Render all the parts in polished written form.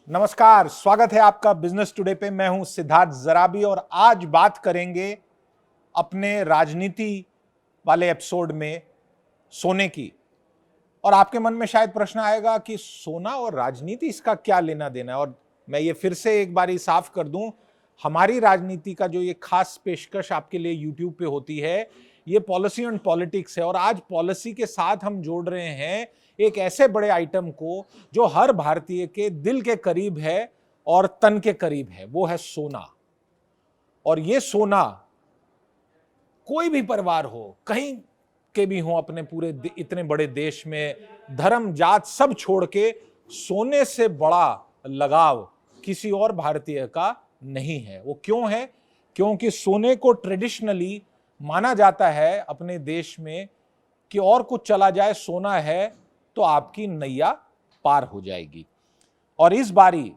नमस्कार, स्वागत है आपका बिजनेस टुडे पे। मैं हूं सिद्धार्थ जराबी और आज बात करेंगे अपने राजनीति वाले एपिसोड में सोने की। और आपके मन में शायद प्रश्न आएगा कि सोना और राजनीति इसका क्या लेना देना है। और मैं ये फिर से एक बारी साफ कर दूं, हमारी राजनीति का जो ये खास पेशकश आपके लिए यूट्यूब पे होती है, ये पॉलिसी एंड पॉलिटिक्स है। और आज पॉलिसी के साथ हम जोड़ रहे हैं एक ऐसे बड़े आइटम को जो हर भारतीय के दिल के करीब है और तन के करीब है, वो है सोना। और ये सोना कोई भी परिवार हो, कहीं के भी हो, अपने पूरे इतने बड़े देश में धर्म जात सब छोड़ के सोने से बड़ा लगाव किसी और भारतीय का नहीं है। वो क्यों है? क्योंकि सोने को ट्रेडिशनली माना जाता है अपने देश में कि और कुछ चला जाए, सोना है तो आपकी नैया पार हो जाएगी। और इस बारी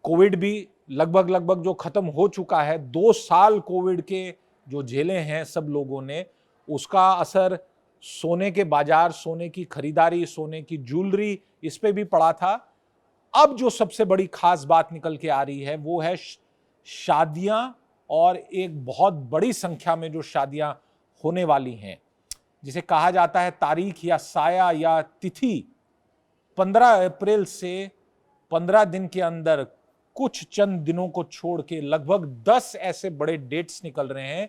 कोविड भी लगभग जो खत्म हो चुका है, 2 साल कोविड के जो झेले हैं सब लोगों ने, उसका असर सोने के बाजार, सोने की खरीदारी, सोने की ज्वेलरी, इस पे भी पड़ा था। अब जो सबसे बड़ी खास बात निकल के आ रही है वो है शादियां, और एक बहुत बड़ी संख्या में जो शादियां होने वाली हैं, जिसे कहा जाता है तारीख या साया या तिथि। 15 अप्रैल से 15 दिन के अंदर कुछ चंद दिनों को छोड़ के लगभग 10 ऐसे बड़े डेट्स निकल रहे हैं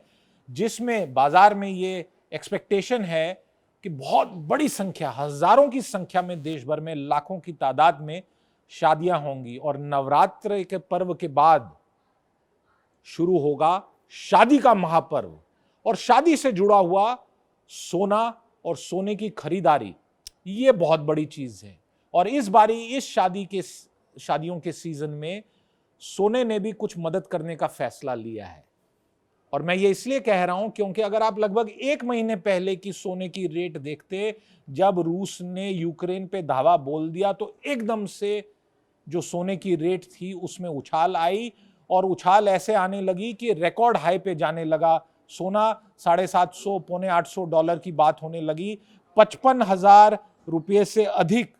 जिसमें बाजार में ये एक्सपेक्टेशन है कि बहुत बड़ी संख्या, हजारों की संख्या में, देश भर में लाखों की तादाद में शादियां होंगी। और नवरात्र के पर्व के बाद शुरू होगा शादी का महापर्व, और शादी से जुड़ा हुआ सोना और सोने की खरीदारी, ये बहुत बड़ी चीज है। और इस बारी इस शादियों के सीजन में सोने ने भी कुछ मदद करने का फैसला लिया है। और मैं ये इसलिए कह रहा हूं क्योंकि अगर आप लगभग 1 महीने पहले की सोने की रेट देखते, जब रूस ने यूक्रेन पे धावा बोल दिया, तो एकदम से जो सोने की रेट थी उसमें उछाल आई, और उछाल ऐसे आने लगी कि रिकॉर्ड हाई पे जाने लगा। सोना $750, पौने $800 की बात होने लगी। 55,000 रुपये से अधिक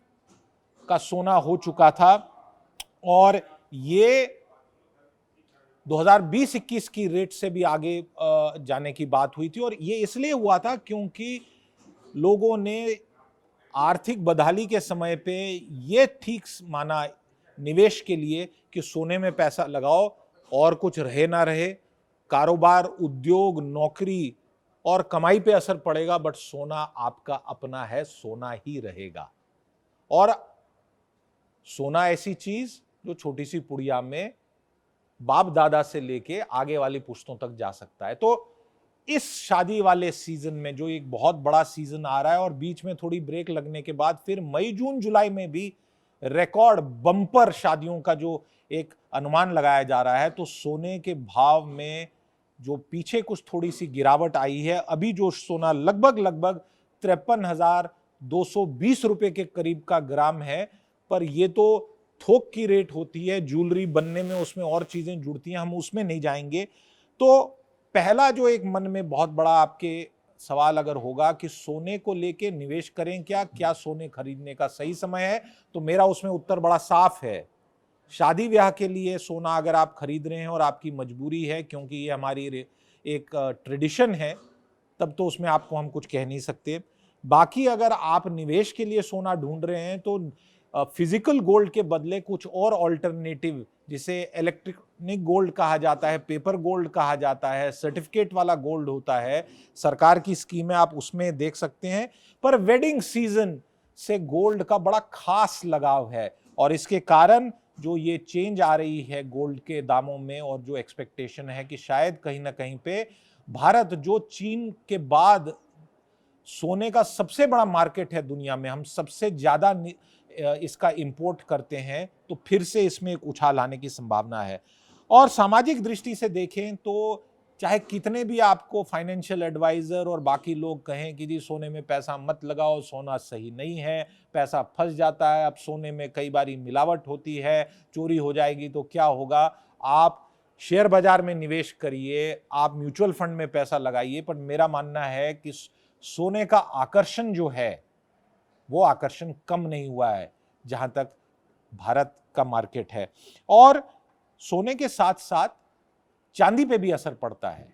का सोना हो चुका था। और ये 2020-21 की रेट से भी आगे जाने की बात हुई थी। और ये इसलिए हुआ था क्योंकि लोगों ने आर्थिक बदहाली के समय पे ये ठीक माना निवेश के लिए कि सोने में पैसा लगाओ, और कुछ रहे ना रहे, कारोबार, उद्योग, नौकरी और कमाई पे असर पड़ेगा, बट सोना आपका अपना है, सोना ही रहेगा। और सोना ऐसी चीज जो छोटी सी पुड़िया में बाप दादा से लेके आगे वाली पुश्तों तक जा सकता है। तो इस शादी वाले सीजन में जो एक बहुत बड़ा सीजन आ रहा है, और बीच में थोड़ी ब्रेक लगने के बाद फिर मई, जून, जुलाई में भी रिकॉर्ड बम्पर शादियों का जो एक अनुमान लगाया जा रहा है, तो सोने के भाव में जो पीछे कुछ थोड़ी सी गिरावट आई है, अभी जो सोना लगभग 53,220 रुपए के करीब का ग्राम है। पर ये तो थोक की रेट होती है, ज्वेलरी बनने में उसमें और चीजें जुड़ती हैं, हम उसमें नहीं जाएंगे। तो पहला जो एक मन में बहुत बड़ा आपके सवाल अगर होगा कि सोने को लेके निवेश करें क्या सोने खरीदने का सही समय है, तो मेरा उसमें उत्तर बड़ा साफ है। शादी ब्याह के लिए सोना अगर आप खरीद रहे हैं और आपकी मजबूरी है, क्योंकि ये हमारी एक ट्रेडिशन है, तब तो उसमें आपको हम कुछ कह नहीं सकते। बाकी अगर आप निवेश के लिए सोना ढूंढ रहे हैं, तो फिजिकल गोल्ड के बदले कुछ और ऑल्टरनेटिव, जिसे इलेक्ट्रॉनिक गोल्ड कहा जाता है, पेपर गोल्ड कहा जाता है, सर्टिफिकेट वाला गोल्ड होता है, सरकार की स्कीम है, आप उसमें देख सकते हैं। पर वेडिंग सीजन से गोल्ड का बड़ा खास लगाव है, और इसके कारण जो ये चेंज आ रही है गोल्ड के दामों में, और जो एक्सपेक्टेशन है कि शायद कहीं ना कहीं पे भारत, जो चीन के बाद सोने का सबसे बड़ा मार्केट है दुनिया में, हम सबसे ज्यादा इसका इंपोर्ट करते हैं, तो फिर से इसमें एक उछाल आने की संभावना है। और सामाजिक दृष्टि से देखें तो चाहे कितने भी आपको फाइनेंशियल एडवाइजर और बाकी लोग कहें कि जी सोने में पैसा मत लगाओ, सोना सही नहीं है, पैसा फंस जाता है, अब सोने में कई बार मिलावट होती है, चोरी हो जाएगी तो क्या होगा, आप शेयर बाजार में निवेश करिए, आप म्यूचुअल फंड में पैसा लगाइए। पर मेरा मानना है कि सोने का आकर्षण जो है, वो आकर्षण कम नहीं हुआ है। जहां तक भारत का मार्केट है। और सोने के साथ साथ चांदी पे भी असर पड़ता है।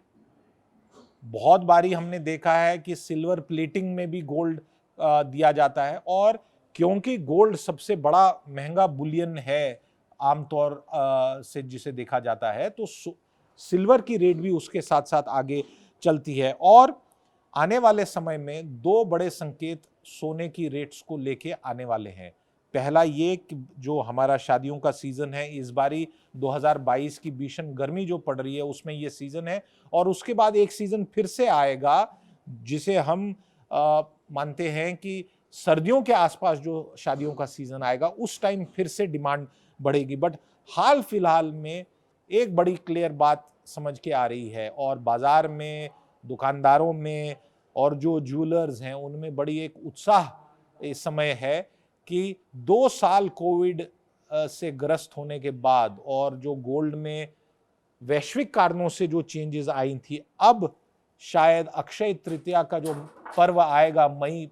बहुत बारी हमने देखा है कि सिल्वर प्लेटिंग में भी गोल्ड दिया जाता है, और क्योंकि गोल्ड सबसे बड़ा महंगा बुलियन है आमतौर से जिसे देखा जाता है, तो सिल्वर की रेट भी उसके साथ साथ आगे चलती है। और आने वाले समय में दो बड़े संकेत सोने की रेट्स को लेके आने वाले हैं। पहला ये कि जो हमारा शादियों का सीजन है, इस बारी 2022 की भीषण गर्मी जो पड़ रही है उसमें ये सीजन है, और उसके बाद एक सीजन फिर से आएगा जिसे हम मानते हैं कि सर्दियों के आसपास जो शादियों का सीजन आएगा उस टाइम फिर से डिमांड बढ़ेगी। बट हाल फिलहाल में एक बड़ी क्लियर बात समझ के आ रही है, और बाजार में, दुकानदारों में और जो ज्वेलर्स हैं उनमें बड़ी एक उत्साह इस समय है कि 2 साल कोविड से ग्रस्त होने के बाद और जो गोल्ड में वैश्विक कारणों से जो चेंजेस आई थी, अब शायद अक्षय तृतीया का जो पर्व आएगा मई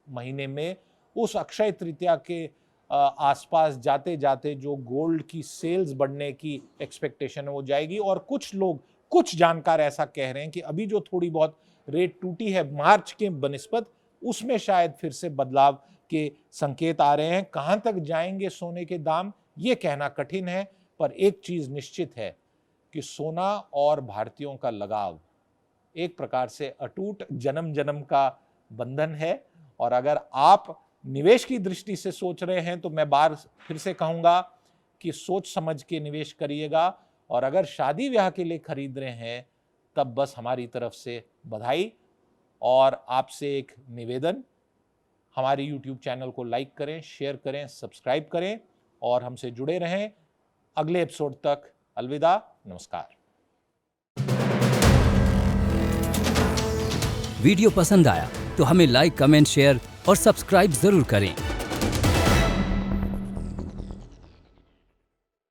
महीने में, उस अक्षय तृतीया के आसपास जाते जाते जो गोल्ड की सेल्स बढ़ने की एक्सपेक्टेशन है वो जाएगी। और कुछ लोग, कुछ जानकार ऐसा कह रहे हैं कि अभी जो थोड़ी बहुत रेट टूटी है मार्च के बनिस्बत, उसमें शायद फिर से बदलाव के संकेत आ रहे हैं। कहां तक जाएंगे सोने के दाम ये कहना कठिन है, पर एक चीज निश्चित है कि सोना और भारतीयों का लगाव एक प्रकार से अटूट जन्म जन्म का बंधन है। और अगर आप निवेश की दृष्टि से सोच रहे हैं तो मैं बार फिर से कहूंगा कि सोच समझ के निवेश करिएगा, और अगर शादी ब्याह के लिए खरीद रहे हैं तब बस हमारी तरफ से बधाई। और आपसे एक निवेदन, हमारे YouTube चैनल को लाइक करें, शेयर करें, सब्सक्राइब करें और हमसे जुड़े रहें। अगले एपिसोड तक अलविदा, नमस्कार। वीडियो पसंद आया तो हमें लाइक, कमेंट, शेयर और सब्सक्राइब जरूर करें।